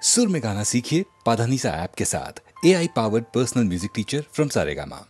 सुर में गाना सीखिए पाधानीसा ऐप के साथ। AI powered personal music teacher from Saregama.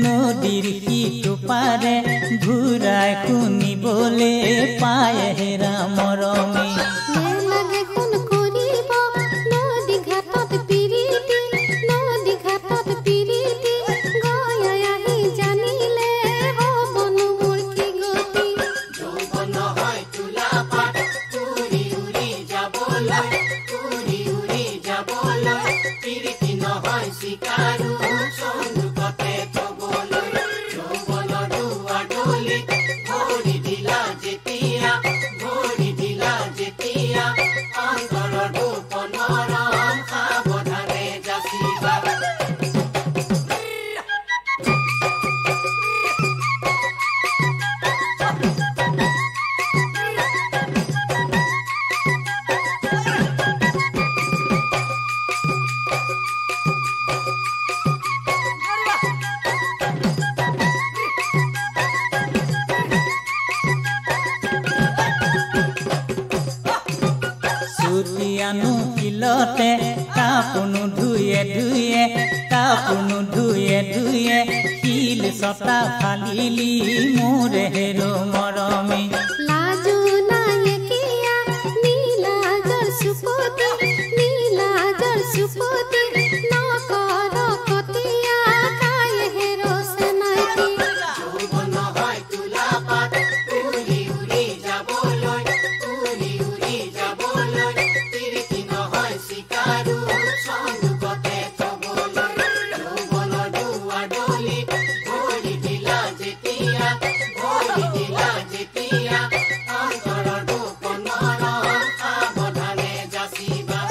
নদীর সিটো পাৰে ঘূৰাই শুনিবলে পায় হেৰা মৰমে লাগে কোন কৰিব নদী ঘাটত পিৰিতি গয়াই আহি জানিলে হবনো মোৰ কি গতি যৌৱন হয় তুলা পাত উৰি উৰি যাবলৈ পিৰিতি নহয় চিকাৰো শিলতে কাপোনো ধুয়ে শিল ছটা ফালিলি মোৰ হেৰো মৰমে লাজু নায়কিয়া নীলাজৰ সুপতি নকৰ কতিয়া কায় হেৰো সেনাইতি যৌৱন হয় তুলা পাত উৰি উৰি যাবলৈ পিৰিতি নহয় চিকাৰো সন্মুখতে থবলৈ যৌৱনৰ দুৱাৰদলি ভৰি দিলা যেতিয়া অন্তৰৰ গোপনৰ সাৱধানে যাচিবা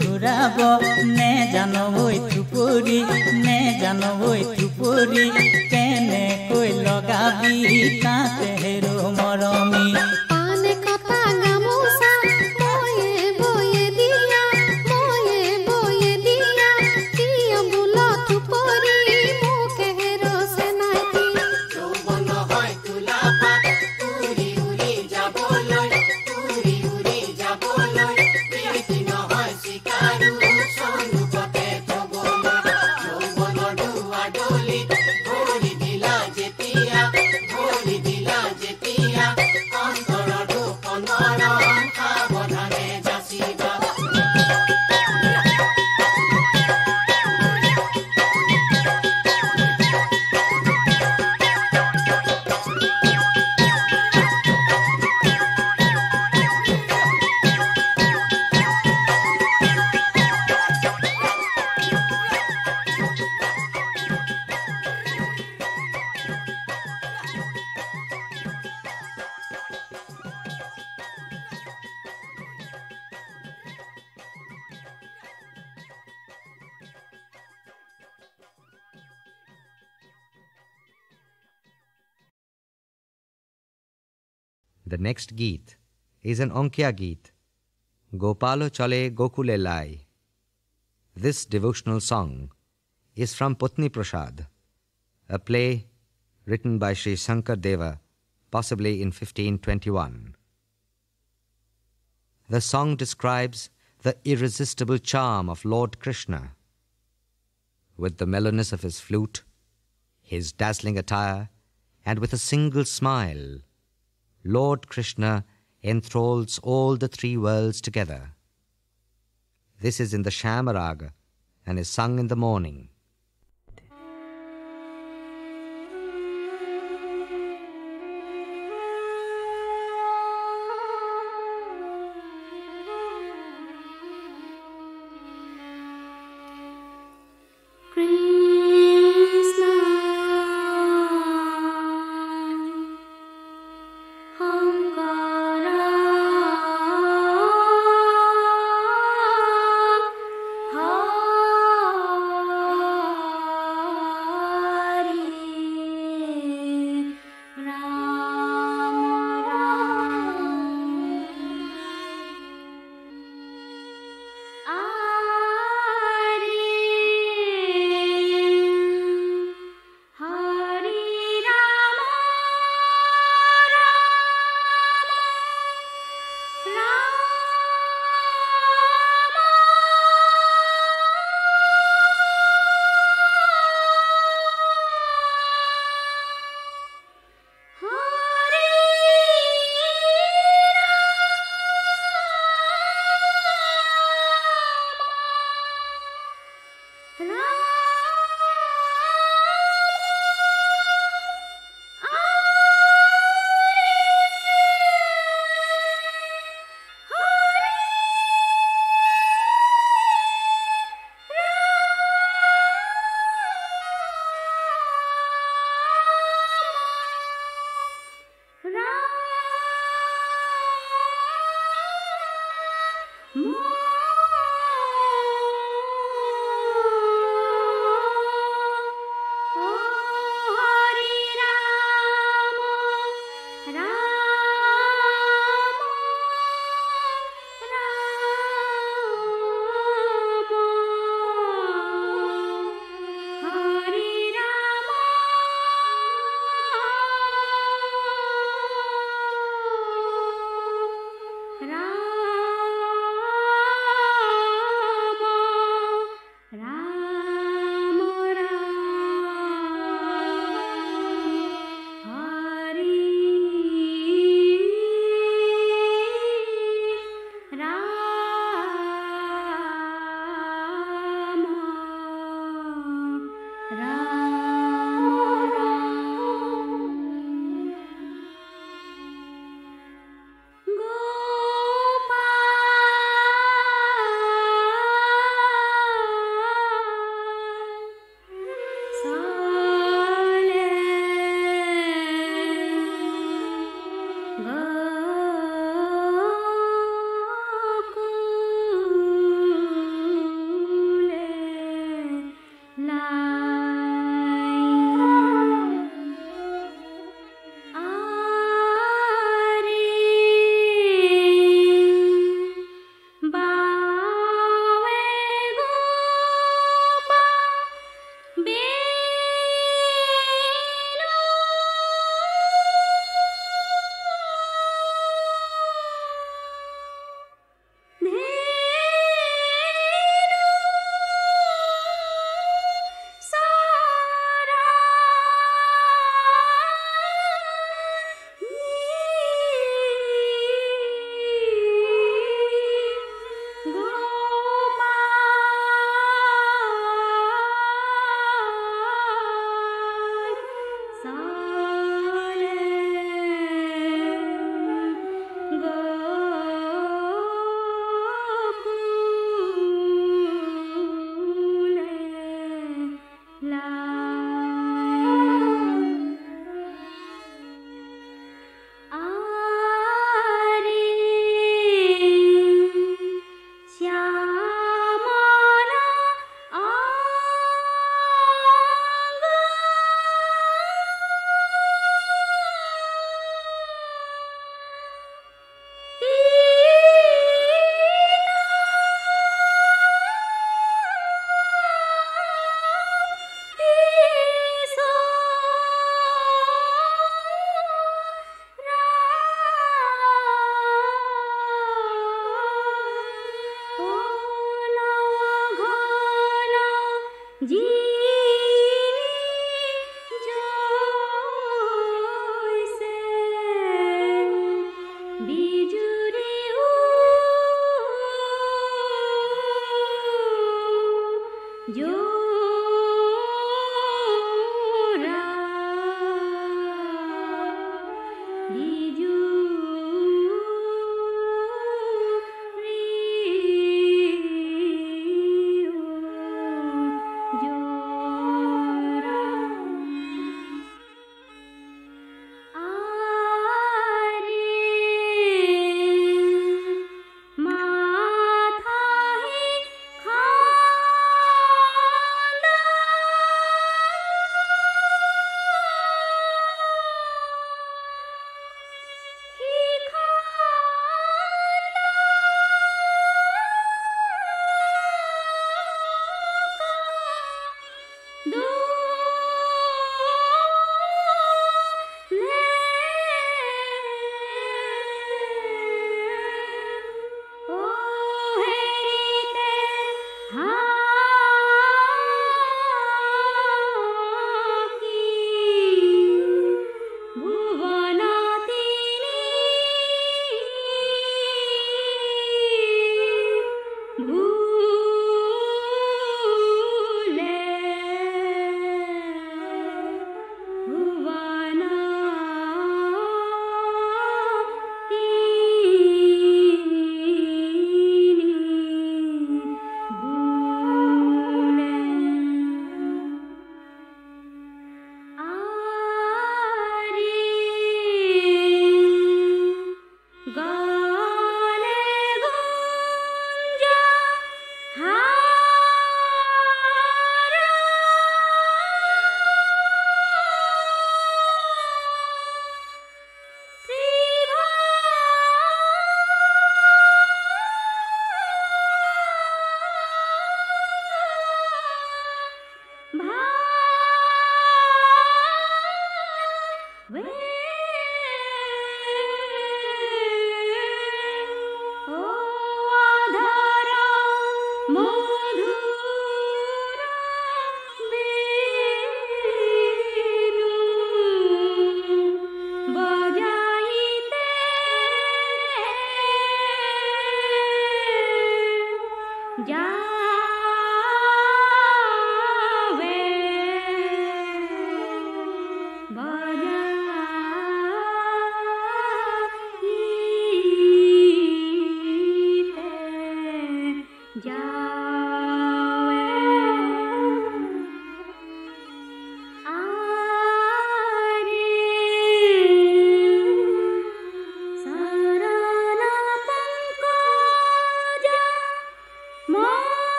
ঘূৰাব নে জানবই থুপৰি কেনেকৈ লগাবি তাতে হেৰো মৰমী পানে কটা গামোচা ময়ে বয়ে দিয়া কিয় বুল থুপৰি মোকে হেৰো সেনাইতি যৌৱন হয় তুলা পাত উৰি উৰি যাবলৈ পিৰিতি নহয় চিকাৰো সন্মুখতে থবলৈ The next Geet is an Onkya Geet, Gopalo Chale Gokule Lai. This devotional song is from Putni Prasad, a play written by Sri Shankar Deva, possibly in 1521. The song describes the irresistible charm of Lord Krishna. With the mellowness of his flute, his dazzling attire, and with a single smile, Lord Krishna enthralls all the three worlds together. This is in the Shyama Raga and is sung in the morning. Krishna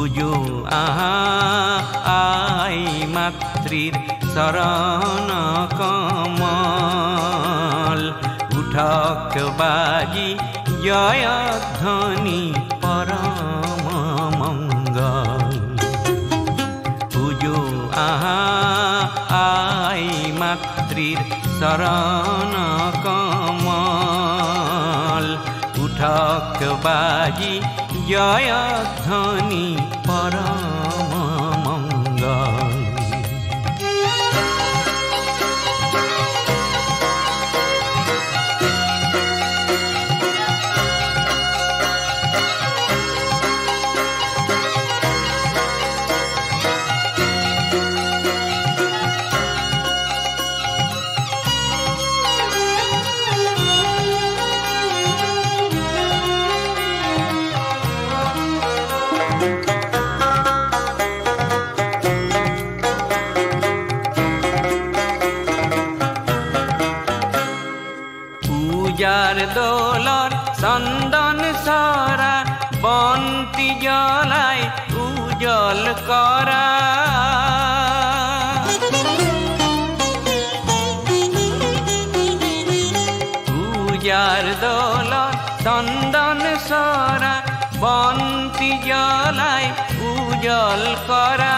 পুজো আহা আই মাতৃর শরণ কমল উঠক বাজি জয়ধ্বনি পরম মঙ্গল পুজো আহা আই মাতৃর শরণ কমল উঠক বাজি জয়ধ্বনি পরম মঙ্গল পূজার দোলর চন্দন সরা বন্তি জ্বলাই উজ্জ্বল করা পূজার দোলর চন্দন সরা বন্তি জ্বলাই উজ্জ্বল করা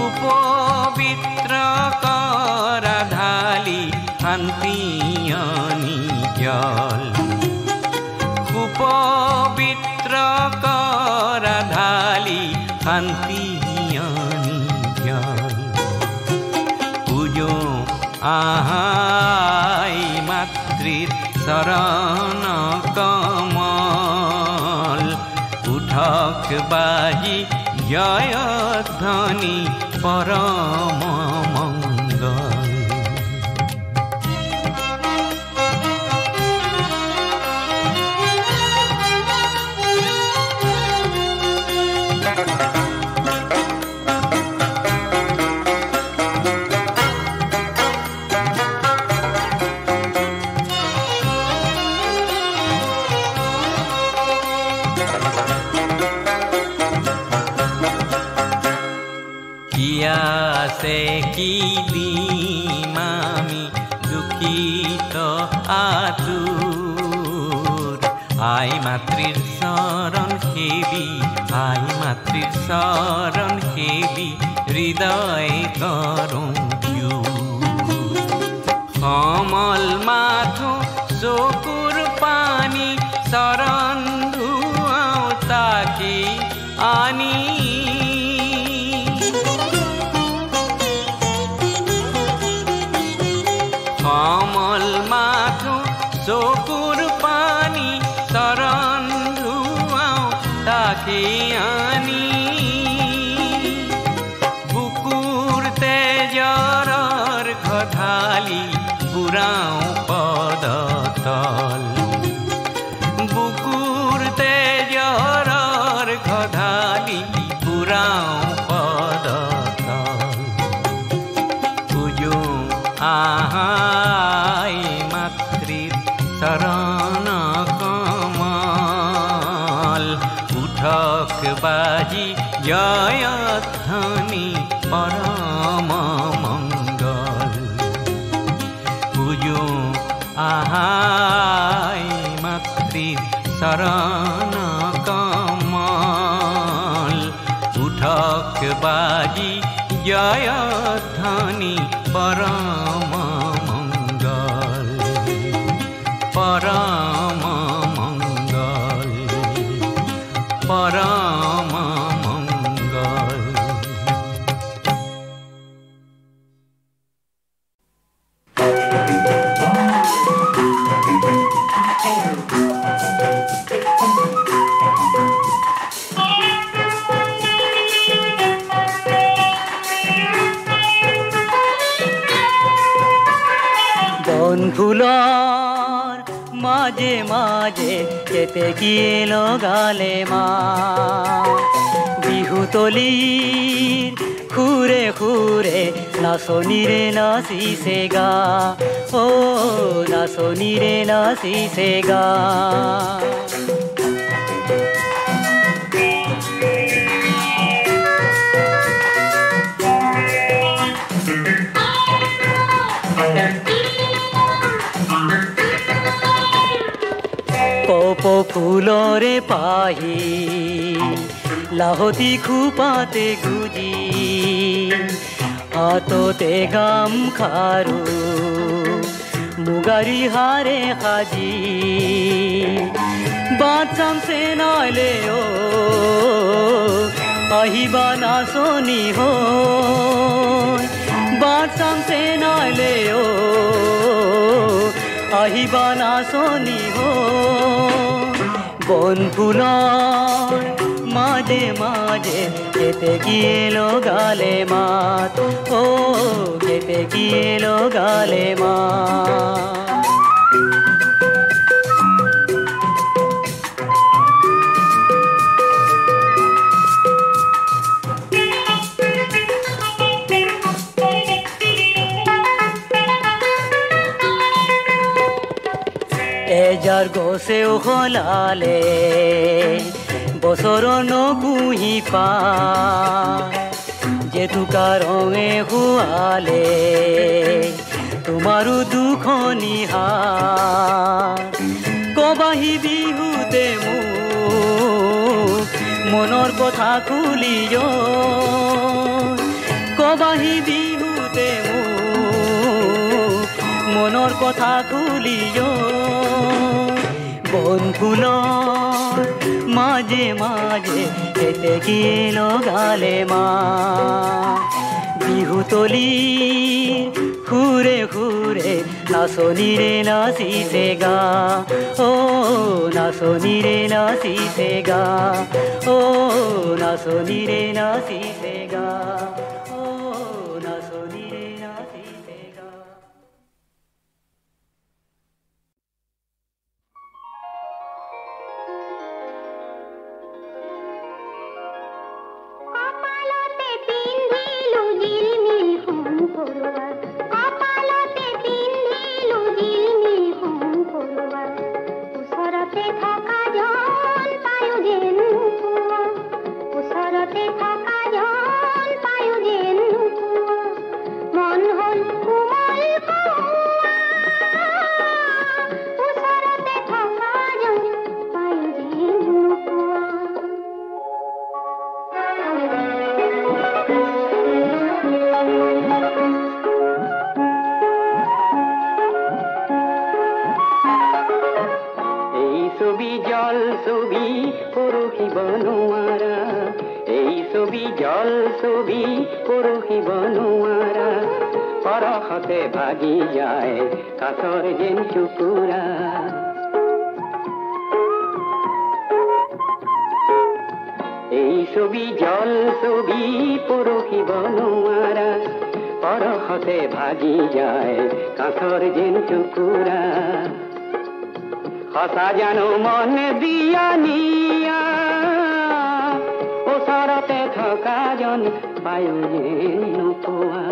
উপবিত্র করা ঢালি শান্তিয়নি জল উপবিত্র করা ঢালি শান্তিয়নি জল পুজো আহাই মাতৃর শরণ কমল উঠক বাজি জয়ধ্বনি পরম মঙ্গল সে কি দিমামি দুঃখিত আতুর আই মাতৃর শরণ হেবি আই মাতৃর শরণ হেবি হৃদয় করুণ কমল মাথো চকুর পানি শরণ ধুয়াও তাকে আনি কমল মাথো চকুর পানি শরণ ধুয়াও তাকে আনি বুকুর তেজর ঘধালি বুড়াও পদতল বুকুর তেজর ঘধালি বুড়াও পদতল পুজো আহাই মাতৃর শরণ কমল উঠক বাজি জয়ধ্বনি পরম মঙ্গল পুজো আহাই মাতৃর শরণ কমল উঠক বাজি জয়ধ্বনি পরম মঙ্গল পরম মঙ্গল পরম মঙ্গল ফুলর মাঝে মাঝে যেতে গিয়ে গালে মা বিহুতলির খুরে খুরে নাচনিরে নাচিছে গা ও নাচনিরে নাচিছে গা পাহি লাহতি খোপাতে গুজি হাততে গামখাৰু মুগাৰী হাৰে সাজি বাট চামছে নাইলে অ আহিবা নাচনি হৈ বাট চামছে নাইলে অ আহিবা নাচনি হৈ বন ফুলৰ মাঝে মাঝে কেতে গিয়ে গালে মাত ও কেতে গিয়ে গালে মাত এজাৰ গছেও সলালে বছৰ নগুহি পা জেতুকা ৰঙে শুৱালে তোমাৰো দুখনি হাত কবাহি বিহুতে মোক মনৰ কথা খুলি কবাহি বিহুতে মোক মনৰ কথা খুলি বন ফুলৰ মাঝে মাঝে কেতে গিয়ে গালে মা বিহুতলি ঘুরে ঘুরে নাচনিরে নাচিছে গা ও নাচনিরে নাচিছে গা ও নাচনিরে নাচিছে গা ও নাচনিরে নাচিছে গা কপালতে পিন্ধিলো জিলমিল সোণ পৰুৱা কপালতে পিন্ধিলো জিলমিল সোণ পৰুৱা ওচৰতে থকা জন পায়ো যেন নোপোৱা ওচৰতে থকা জন পায়ো যেন নোপোৱা মন হ'ল কোমল কহুৱা ওচৰতে থকা জন পায়ো যেন নোপোৱা এই ছবি জল ছবি পৰহিব নোৱাৰা এই ছবি জল ছবি পৰহিব নোৱাৰা পৰহতে ভাগি যায় কাঠৰ যেন টুকুৰা এই ছবি জল ছবি পৰহিব নোৱাৰা পৰহতে ভাগি যায় কাঠৰ যেন টুকুৰা সঁচা জানো মন দিয়া নিয়া ওচৰতে থকা জন পায়ো যেন নোপোৱা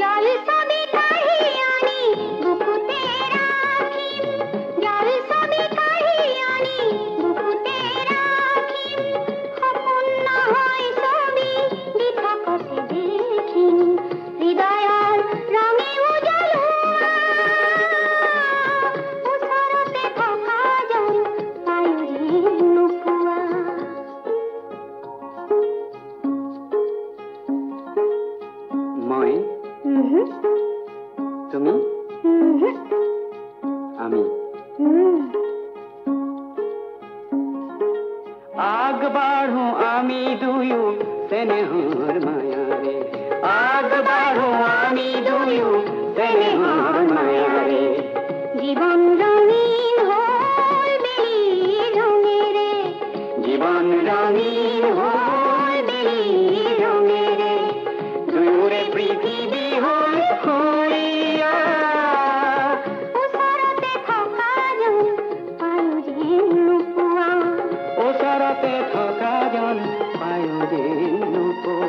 জল ছবি কাঢ়ি আনি বুকুতে ৰাখিম জল ছবি কাঢ়ি আনি বুকুতে ৰাখিম সপোন নহয় ছবি দি থাকোতে দেখিম হৃদয়ৰ ৰঙে উজলোৱা ওচৰতে থকা জন পায়ো যেন নোপোৱা মই তুমি আমি আগবাঢ়ো আমি দুয়ো চেনেহৰ মায়াৰে আগবাঢ়ো আমি দুয়ো চেনেহৰ মায়াৰে জীবন ৰঙীন হ'ল বেলিৰ ৰঙেৰে জীৱন ৰঙীন হ'ল বেলিৰ ৰঙেৰে দুয়োৰে পৃথিৱী হ'ল সুৰীয়া ওচৰতে থকা জন পায়ো যেন নোপোৱা ওচৰতে থকা জন পায়ো যেন নোপোৱা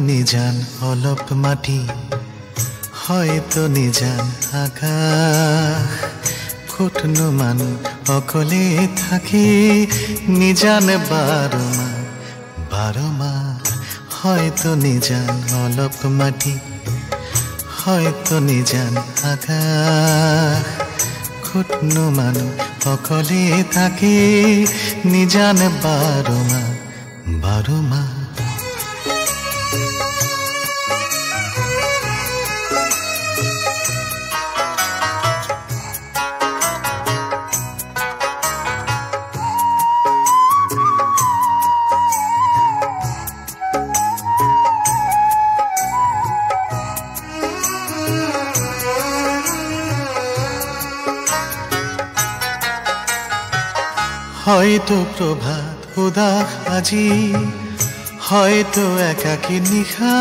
নিজান অলপ মাটি হয়তো নিজান আকাশ ক'তনো মানুহ অকলে থাকি নিজান বাৰ মাহ হয়তো নিজান অলপ মাটি হয়তো নিজান আকাশ ক'তনো মানুহ অকলে থাকি নিজান বাৰ মাহ হয়তো প্ৰভাত উদাস আজি হয়তো একাকী নিশা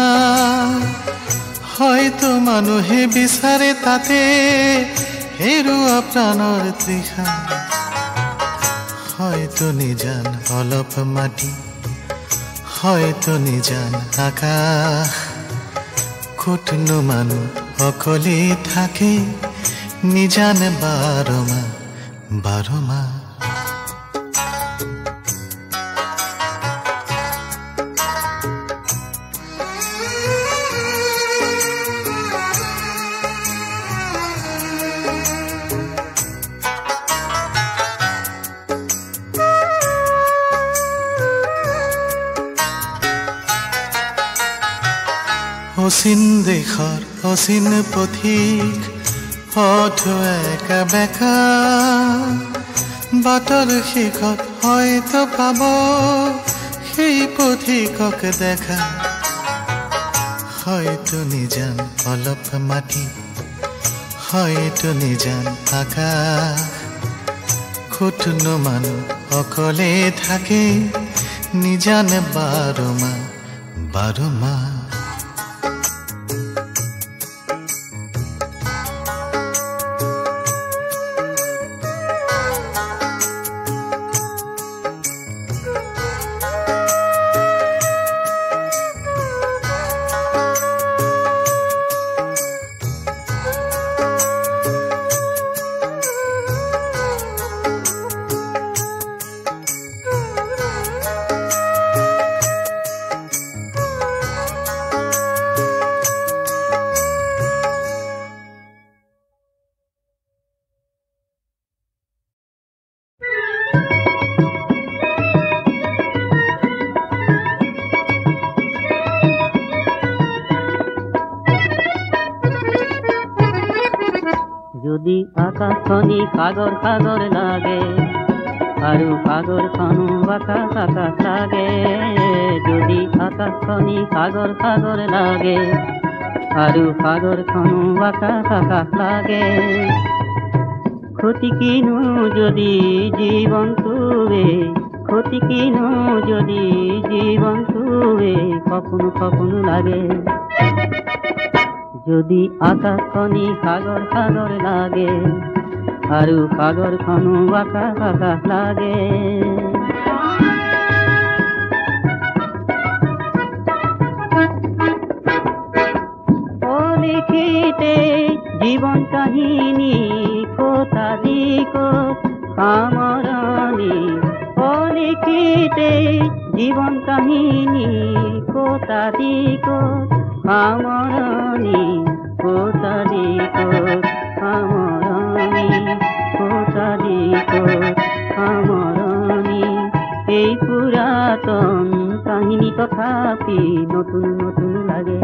হয়তো মানুহে বিচাৰে তাতে হেৰুৱা প্ৰাণৰ তৃষা হয়তো নিজান অলপ মাটি হয়তো নিজান আকাশ ক'তনো মানুহ অকলে থাকে নিজান বাৰ মাহ অচিন দেশৰ অচিন পথিক পথ একা বেকা বাটৰ শেষত হয়তো পাব সেই পথিকক দেখা হয়তো নিজান অলপ মাটি হয়তো নিজান আকাশ ক'তনো মানুহ অকলে থাকে নিজান বাৰ মাহ যদি আকাশখনি সাগৰ সাগৰ লাগে আৰু সাগৰখনো আকাশ আকাশ লাগে যদি আকাশখনি সাগৰ সাগৰ লাগে আৰু সাগৰখনো আকাশ আকাশ লাগে ক্ষতি কিনো যদি জীৱনটোৱে ক্ষতি কিনো যদি জীৱনটোৱে সপোন লাগে যদি আকাশখনি সাগৰ সাগৰ লাগে আৰু সাগৰখনো আকাশ আকাশ লাগে অলিখিতে জীৱন কাহিনী কটালি ক'ত সামৰণি অলিখিতে জীৱন কাহিনী কটালি ক'ত সামৰণি কটালি ক'ত সামৰণি কটালি ক'ত সামৰণি এই পুৰাতন কাহিনী তথাপি নতুন নতুন লাগে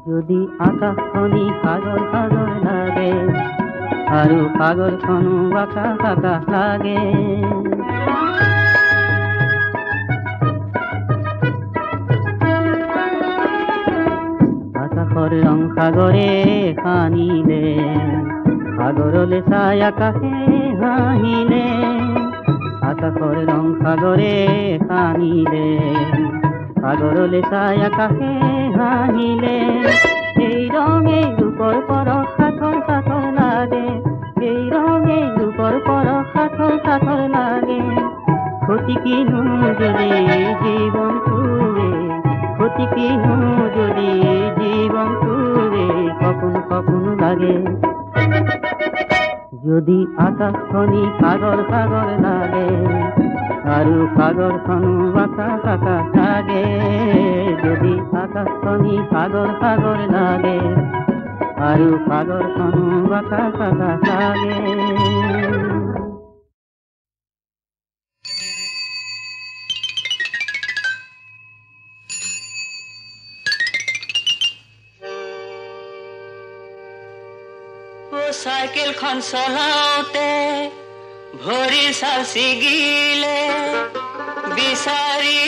যদি আকাশখনি সাগৰ সাগৰ লাগে আৰু সাগৰখনো আকাশ আকাশ লাগে আকাশৰ ৰং সাগৰে সানিলে সাগৰলে চাই আকাশে হাঁহিলে আকাশৰ ৰং সাগৰে সানিলে সাগৰলে চাই আকাশে হাঁহিলে এই ৰঙে ৰূপৰ পৰশ সাথৰ সাথৰ লাগে এই ৰঙে ৰূপৰ পৰশ সাথৰ সাথৰ লাগে ক্ষতি কিনো যদি জীৱনটোৱে সপন সপন লাগে যদি আকাশখনি সাগৰ সাগৰ লাগে আৰু সাগৰখনো বাঁকা বাঁকা লাগে যদি আকাশখনি সাগৰ সাগৰ লাগে আৰু সাগৰখনো বাঁকা বাঁকা লাগে চাইকেলখন চলাওঁতে ভৰি চাল ছিগিলে বিচাৰি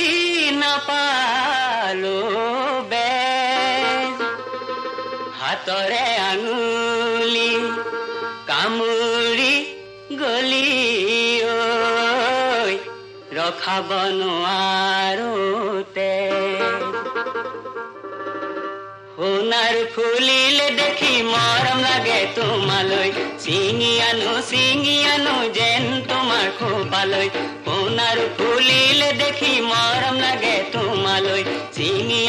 নাপালো বেজ হাতৰে আঙুলি কামুৰি গলি ঐ ৰখাব নোৱাৰো তেজ সোণাৰ ফুলিলে দেখি মৰম লাগে তোমালৈ চিঙি আনো যেন তোমাৰ খোপালৈ সোণাৰ ফুলিলে দেখি মৰম লাগে তোমালৈ চিঙি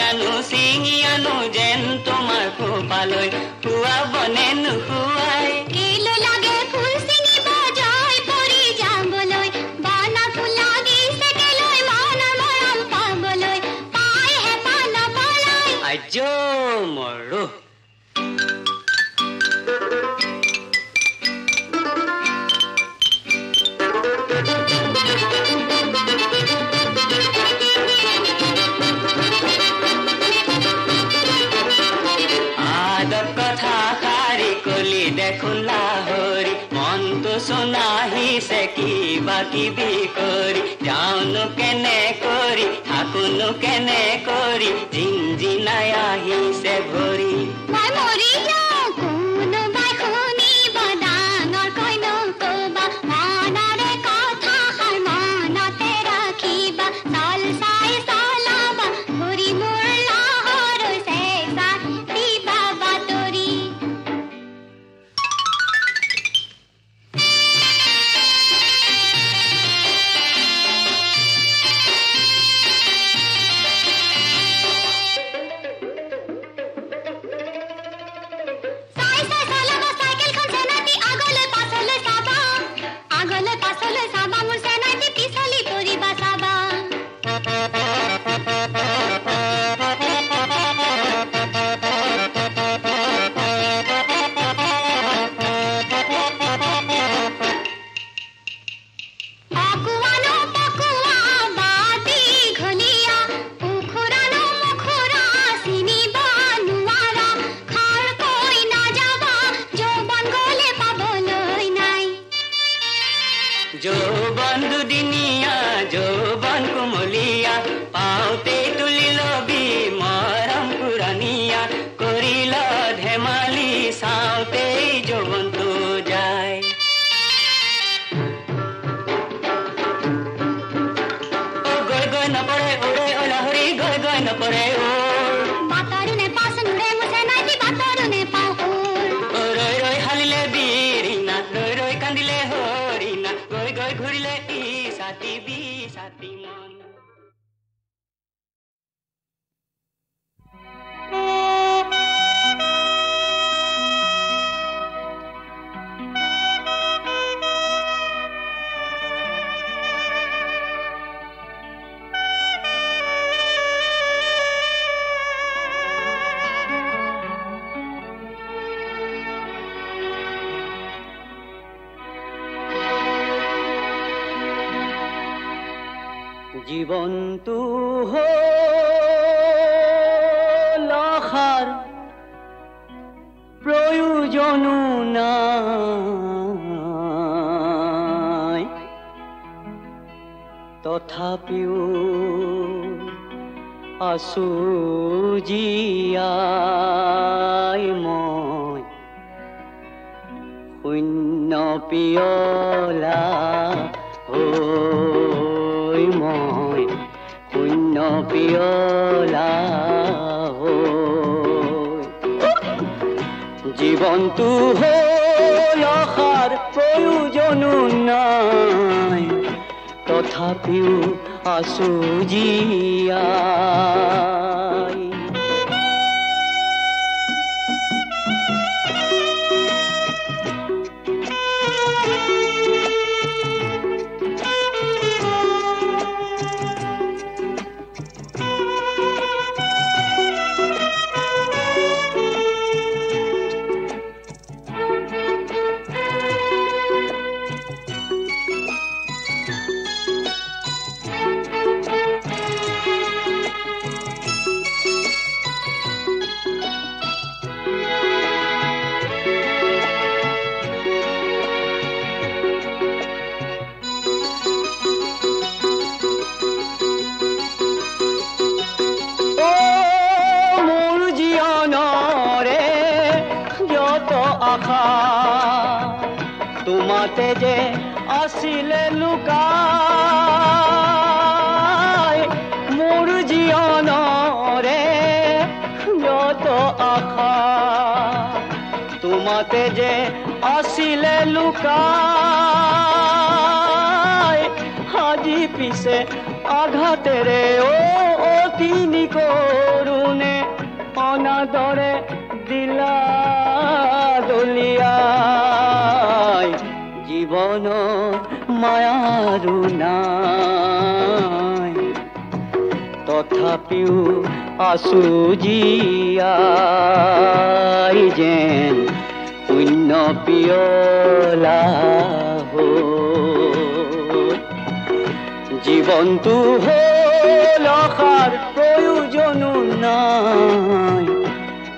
আনো যেন তোমাৰ খোপালৈ খুৱাবনে নোখোৱাই কিলো লাগে ফুল চিঙিব জয় পৰি যাবলৈ বানা ফুল লাগিছে কেলৈ মনৰ মৰম পাবলৈ পাই হেঁপাহ নপলাই আজ মৰো আদৰ কথা শাৰী কলি দেখোন লাহৰি মনটো চোনাহিছে কিবা কিবি কৰি যাওঁনো কেনে কৰি থাকোনো কেনে কৰি জিনজিনাই আহিছে ভৰি মই মৰি যাওঁ কোনোবাই শুনিব ডাঙৰকৈ নকবা মনৰে কথাষাৰ মনতে ৰাখিবা চল চাই চলাবা ঘূৰি মোৰ লাহৰ চেঁচা দিবা বাতৰি চাই চাই চলাবা চাইকেলখন চেনাটি আগলৈ পাছলৈ চাবা মোৰ চেনাটি পিছলি পৰিবা চাবা অকুৱানো পকুৱা বাতি ঘলীয়া উখুৰানো মুখুৰা চিনিব নোৱাৰা খাৰকৈ নাযাবা যৌৱন গ'লে পাবলৈ নাই যৌৱন দুদিনীয়া যৌৱন কুমলীয়া পাওঁতে তুলি লবি মৰম পুৰণীয়া কৰিল ধেমালি চাওঁতেই যৌৱনটো যায় গৈ গৈ নপৰে উৰে ওলাহৰি গৈ গৈ নপৰে বাতৰো নেপাছ নুৰে মোৰ চেনাইটি বাতৰো নেপাওঁ ৰৈ ৰৈ হালিলে বিৰিণা ৰৈ ৰৈ কান্দিলে হৰিণা গৈ গৈ ঘূৰিলে ছাতি ছাতি মন জীৱনটো হ'ল আশাৰ প্ৰয়োজনো নাই তথাপিও আছো জীয়াই মই শূন্য পিয়লা হৈ মই শূন্য পিয়লা হৈ জীৱনটো হ'ল আশাৰ প্ৰয়োজনো নাই তথাপিও আছো জীয়াই আশা তোমাতে যে আছিলে লুকাই মোৰ জীৱনৰে যত আশা তোমাতে যে আছিলে লুকাই আজি পিছে আঘাতেৰে অতি নিকৰুণে অনাদৰে দিলা দলিয়াই জীৱনৰ মায়াৰো নাই তথাপিও আছো জীয়াই যেন শূন্য পিয়লা জীৱনটো হ'ল আশাৰ প্ৰয়োজনো নাই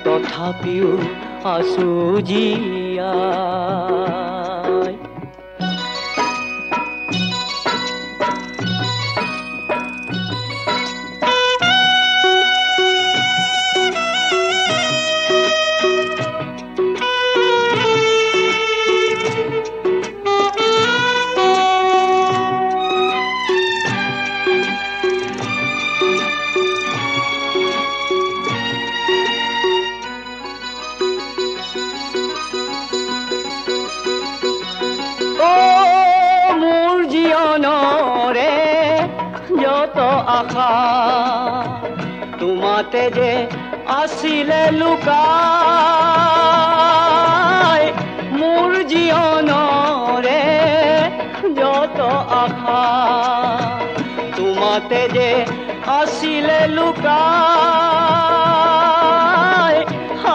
তথাপিও আছো জীয়াই আশা তোমাতে যে আছিলে লুকাই মোৰ জীৱনৰে যত আশা তোমাতে যে আছিলে লুকাই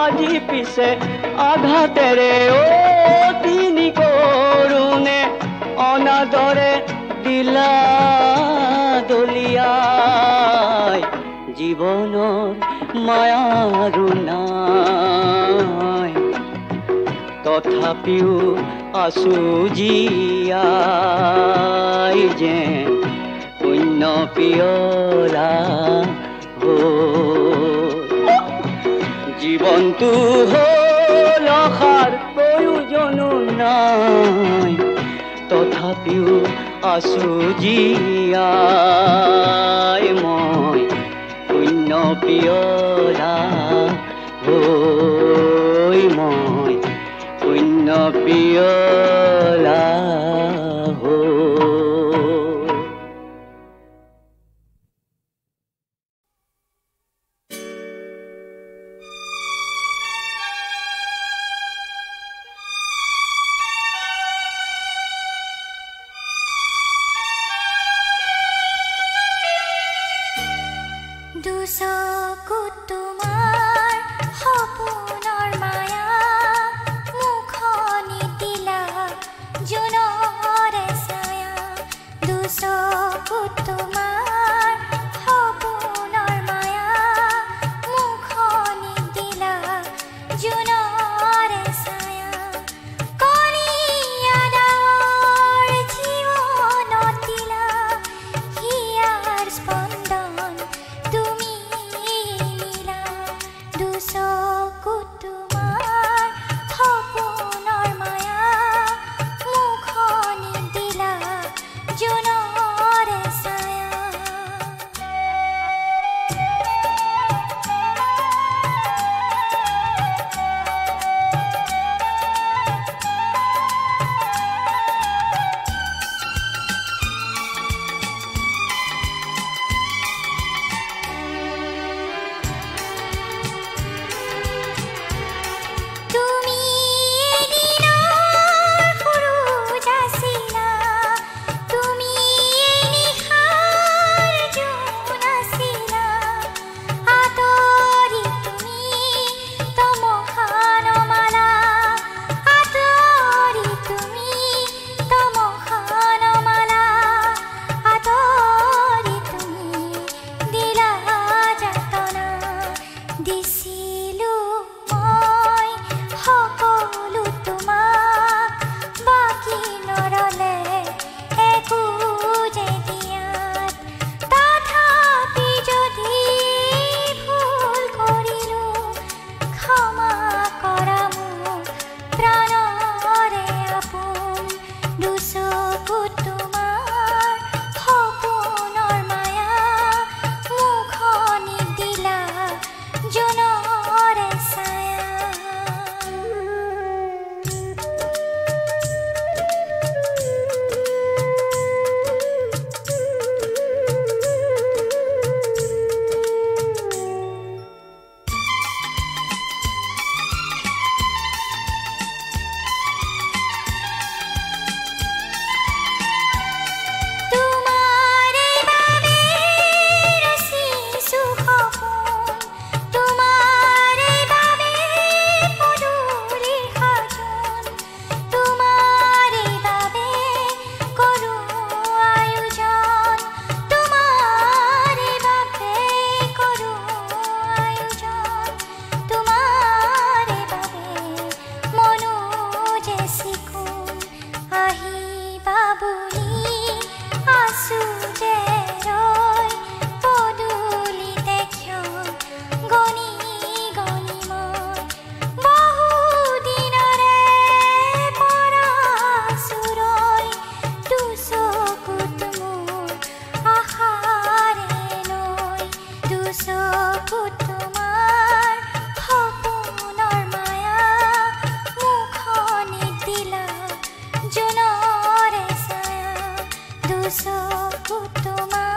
আজি পিছে আঘাতেৰে অতি নিকৰুণে অনাদৰে দিলা দলিয়াই জীৱনৰ মায়াৰো নাই তথাপিও আছো জীয়াই যেন শূন্য পিয়লা জীৱনটো হ'ল আশাৰ প্ৰয়োজনো নাই তথাপিও আছো জীয়াই মই শূন্য পিয়লা হৈ মই শূন্য পিয়লা স্পন্দন তুমি চকু তোমাৰ